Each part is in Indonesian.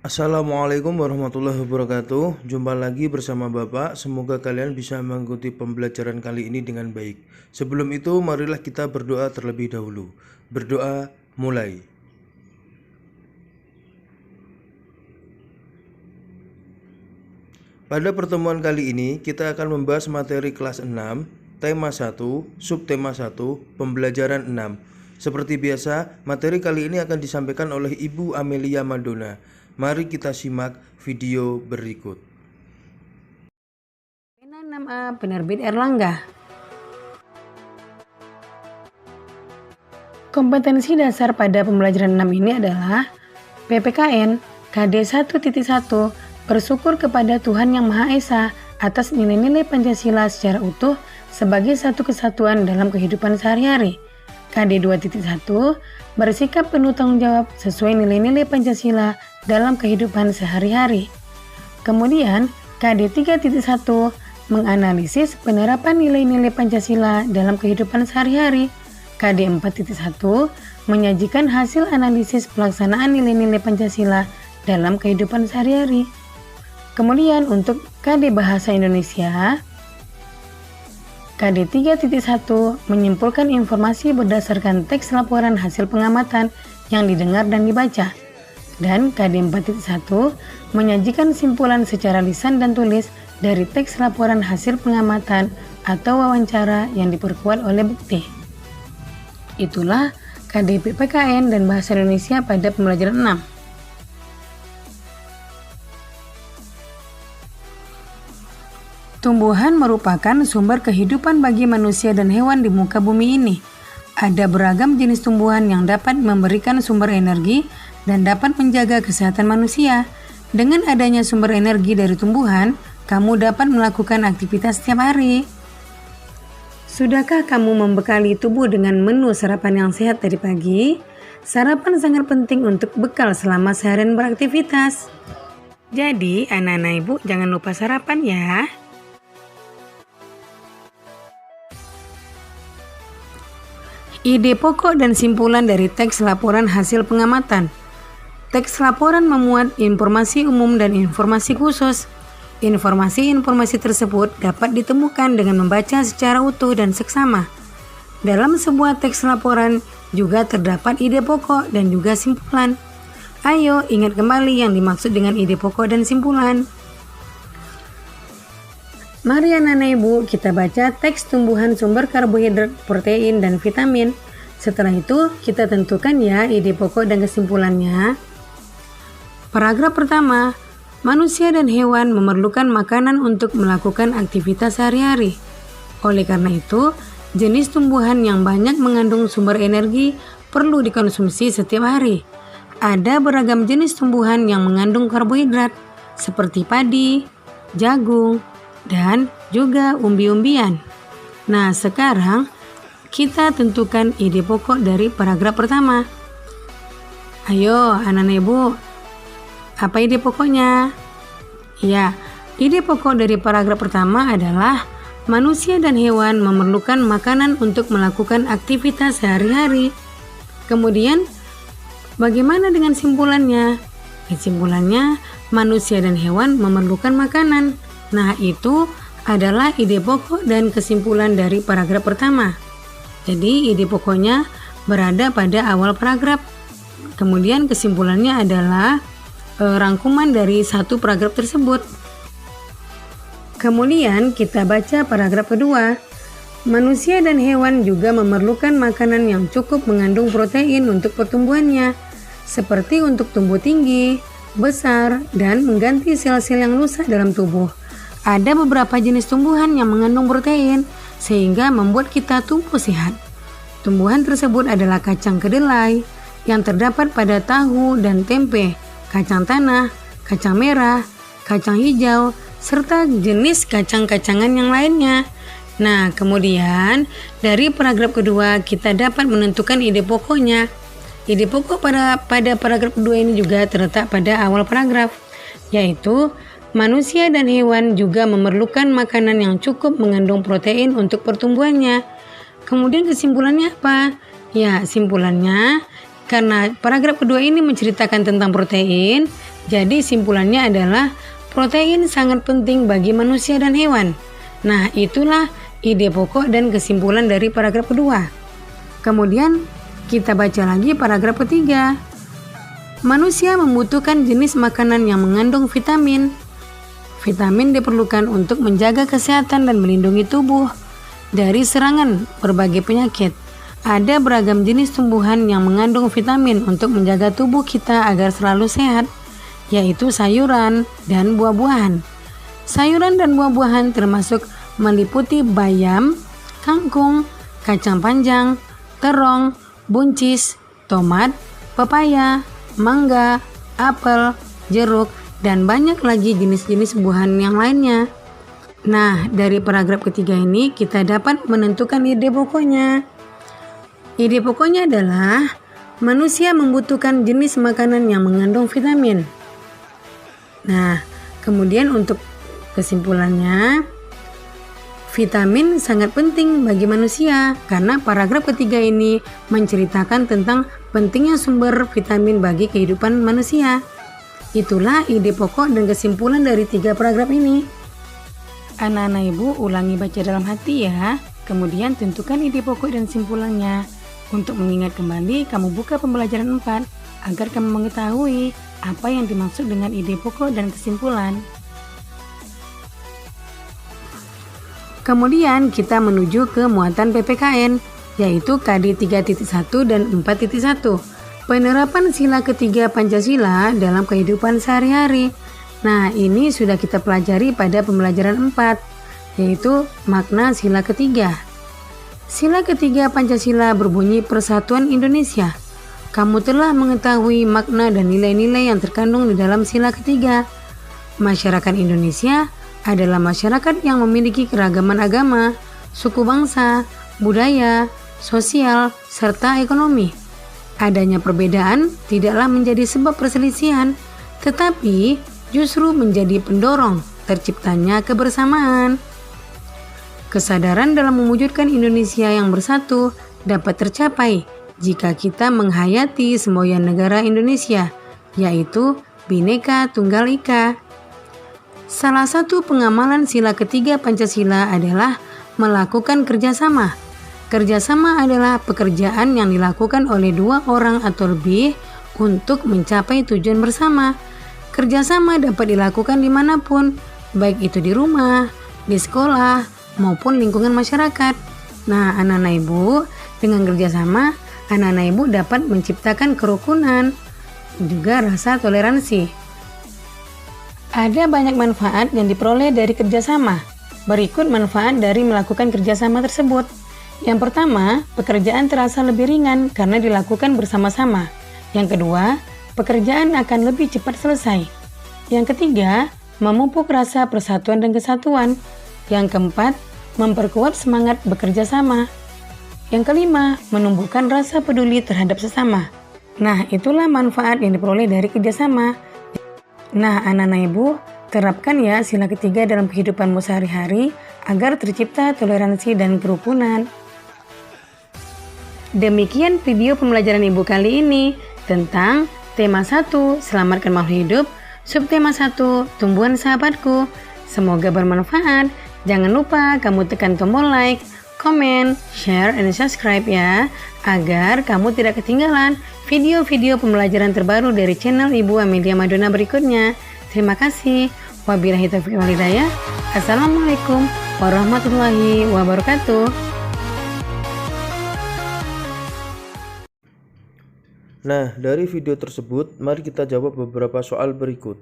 Assalamualaikum warahmatullahi wabarakatuh. Jumpa lagi bersama Bapak. Semoga kalian bisa mengikuti pembelajaran kali ini dengan baik. Sebelum itu, marilah kita berdoa terlebih dahulu. Berdoa mulai. Pada pertemuan kali ini, kita akan membahas materi kelas 6, tema 1, subtema 1, pembelajaran 6. Seperti biasa, materi kali ini akan disampaikan oleh Ibu Amelia Madona. Mari kita simak video berikut. Pena 6A Penerbit Erlangga. Kompetensi dasar pada pembelajaran 6 ini adalah PPKN KD 1.1 bersyukur kepada Tuhan Yang Maha Esa atas nilai-nilai Pancasila secara utuh sebagai satu kesatuan dalam kehidupan sehari-hari. KD 2.1 bersikap penuh tanggung jawab sesuai nilai-nilai Pancasila dalam kehidupan sehari-hari. Kemudian KD 3.1 menganalisis penerapan nilai-nilai Pancasila dalam kehidupan sehari-hari. KD 4.1 menyajikan hasil analisis pelaksanaan nilai-nilai Pancasila dalam kehidupan sehari-hari. Kemudian untuk KD Bahasa Indonesia, KD 3.1 menyimpulkan informasi berdasarkan teks laporan hasil pengamatan yang didengar dan dibaca. Dan KD 4.1 menyajikan simpulan secara lisan dan tulis dari teks laporan hasil pengamatan atau wawancara yang diperkuat oleh bukti. Itulah KD PPKN dan Bahasa Indonesia pada pembelajaran 6. Tumbuhan merupakan sumber kehidupan bagi manusia dan hewan di muka bumi ini. Ada beragam jenis tumbuhan yang dapat memberikan sumber energi dan dapat menjaga kesehatan manusia. Dengan adanya sumber energi dari tumbuhan, kamu dapat melakukan aktivitas setiap hari. Sudahkah kamu membekali tubuh dengan menu sarapan yang sehat tadi pagi? Sarapan sangat penting untuk bekal selama seharian beraktivitas. Jadi, anak-anak ibu jangan lupa sarapan ya. Ide pokok dan simpulan dari teks laporan hasil pengamatan. Teks laporan memuat informasi umum dan informasi khusus. Informasi-informasi tersebut dapat ditemukan dengan membaca secara utuh dan seksama. Dalam sebuah teks laporan juga terdapat ide pokok dan juga simpulan. Ayo ingat kembali yang dimaksud dengan ide pokok dan simpulan. Mari anak-anak ibu kita baca teks tumbuhan sumber karbohidrat, protein, dan vitamin. Setelah itu kita tentukan ya ide pokok dan kesimpulannya. Paragraf pertama, manusia dan hewan memerlukan makanan untuk melakukan aktivitas sehari-hari. Oleh karena itu, jenis tumbuhan yang banyak mengandung sumber energi perlu dikonsumsi setiap hari. Ada beragam jenis tumbuhan yang mengandung karbohidrat seperti padi, jagung, dan juga umbi-umbian. Nah, sekarang kita tentukan ide pokok dari paragraf pertama. Ayo, anak-anak ibu, apa ide pokoknya? Ya, ide pokok dari paragraf pertama adalah manusia dan hewan memerlukan makanan untuk melakukan aktivitas sehari-hari. Kemudian, bagaimana dengan simpulannya? Kesimpulannya, manusia dan hewan memerlukan makanan. Nah, itu adalah ide pokok dan kesimpulan dari paragraf pertama. Jadi, ide pokoknya berada pada awal paragraf. Kemudian kesimpulannya adalah rangkuman dari satu paragraf tersebut. Kemudian kita baca paragraf kedua. Manusia dan hewan juga memerlukan makanan yang cukup mengandung protein untuk pertumbuhannya, seperti untuk tumbuh tinggi, besar, dan mengganti sel-sel yang rusak dalam tubuh. Ada beberapa jenis tumbuhan yang mengandung protein sehingga membuat kita tumbuh sehat. Tumbuhan tersebut adalah kacang kedelai yang terdapat pada tahu dan tempe, kacang tanah, kacang merah, kacang hijau, serta jenis kacang-kacangan yang lainnya. Nah, kemudian dari paragraf kedua kita dapat menentukan ide pokoknya. Ide pokok pada paragraf kedua ini juga terletak pada awal paragraf, yaitu manusia dan hewan juga memerlukan makanan yang cukup mengandung protein untuk pertumbuhannya. Kemudian kesimpulannya apa? Ya, simpulannya Karena paragraf kedua ini menceritakan tentang protein, jadi simpulannya adalah protein sangat penting bagi manusia dan hewan. Nah, itulah ide pokok dan kesimpulan dari paragraf kedua. Kemudian kita baca lagi paragraf ketiga. Manusia membutuhkan jenis makanan yang mengandung vitamin. Vitamin diperlukan untuk menjaga kesehatan dan melindungi tubuh dari serangan berbagai penyakit. Ada beragam jenis tumbuhan yang mengandung vitamin untuk menjaga tubuh kita agar selalu sehat, yaitu sayuran dan buah-buahan. Sayuran dan buah-buahan termasuk meliputi bayam, kangkung, kacang panjang, terong, buncis, tomat, pepaya, mangga, apel, jeruk, dan banyak lagi jenis-jenis buahan yang lainnya. Nah, dari paragraf ketiga ini kita dapat menentukan ide pokoknya. Ide pokoknya adalah manusia membutuhkan jenis makanan yang mengandung vitamin. Nah, kemudian untuk kesimpulannya, vitamin sangat penting bagi manusia karena paragraf ketiga ini menceritakan tentang pentingnya sumber vitamin bagi kehidupan manusia. Itulah ide pokok dan kesimpulan dari 3 paragraf ini. Anak-anak ibu ulangi baca dalam hati ya, kemudian tentukan ide pokok dan simpulannya. Untuk mengingat kembali, kamu buka pembelajaran 4 agar kamu mengetahui apa yang dimaksud dengan ide pokok dan kesimpulan. Kemudian kita menuju ke muatan PPKN, yaitu KD 3.1 dan 4.1. Penerapan sila ketiga Pancasila dalam kehidupan sehari-hari. Nah, ini sudah kita pelajari pada pembelajaran 4, yaitu makna sila ketiga. Sila ketiga Pancasila berbunyi Persatuan Indonesia. Kamu telah mengetahui makna dan nilai-nilai yang terkandung di dalam sila ketiga. Masyarakat Indonesia adalah masyarakat yang memiliki keragaman agama, suku bangsa, budaya, sosial, serta ekonomi. Adanya perbedaan tidaklah menjadi sebab perselisihan, tetapi justru menjadi pendorong terciptanya kebersamaan. Kesadaran dalam mewujudkan Indonesia yang bersatu dapat tercapai jika kita menghayati semboyan negara Indonesia, yaitu Bhinneka Tunggal Ika. Salah satu pengamalan sila ketiga Pancasila adalah melakukan kerjasama. Kerjasama adalah pekerjaan yang dilakukan oleh 2 orang atau lebih untuk mencapai tujuan bersama. Kerjasama dapat dilakukan dimanapun, baik itu di rumah, di sekolah, maupun lingkungan masyarakat. Nah, anak-anak ibu, dengan kerjasama, anak-anak ibu dapat menciptakan kerukunan, juga rasa toleransi. Ada banyak manfaat yang diperoleh dari kerjasama. Berikut manfaat dari melakukan kerjasama tersebut. Yang pertama, pekerjaan terasa lebih ringan karena dilakukan bersama-sama. Yang kedua, pekerjaan akan lebih cepat selesai. Yang ketiga, memupuk rasa persatuan dan kesatuan. Yang keempat, memperkuat semangat bekerja sama. Yang kelima, menumbuhkan rasa peduli terhadap sesama. Nah, itulah manfaat yang diperoleh dari kerjasama. Nah, anak-anak ibu, terapkan ya sila ketiga dalam kehidupanmu sehari-hari agar tercipta toleransi dan kerukunan. Demikian video pembelajaran ibu kali ini tentang tema 1, selamatkan makhluk hidup, subtema 1, tumbuhan sahabatku. Semoga bermanfaat. Jangan lupa kamu tekan tombol like, comment, share, and subscribe ya, agar kamu tidak ketinggalan video-video pembelajaran terbaru dari channel Ibu Amelia Madonna berikutnya. Terima kasih. Wabillahi taufiq wal hidayah. Assalamualaikum warahmatullahi wabarakatuh. Nah, dari video tersebut, mari kita jawab beberapa soal berikut.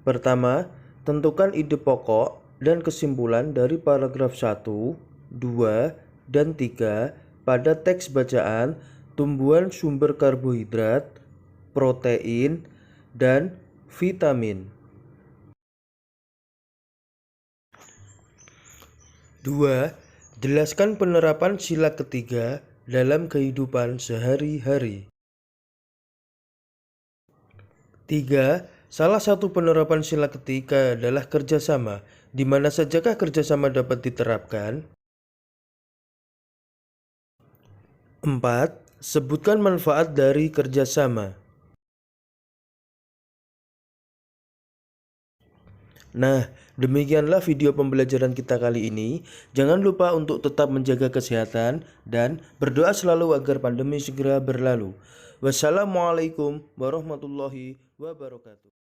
Pertama, tentukan ide pokok dan kesimpulan dari paragraf 1, 2, dan 3 pada teks bacaan tumbuhan sumber karbohidrat, protein, dan vitamin. 2. Jelaskan penerapan sila ketiga dalam kehidupan sehari-hari. 3. Salah satu penerapan sila ketiga adalah kerjasama. Di mana sajakah kerjasama dapat diterapkan? 4. Sebutkan manfaat dari kerjasama. Nah, demikianlah video pembelajaran kita kali ini. Jangan lupa untuk tetap menjaga kesehatan dan berdoa selalu agar pandemi segera berlalu. Wassalamualaikum warahmatullahi wabarakatuh.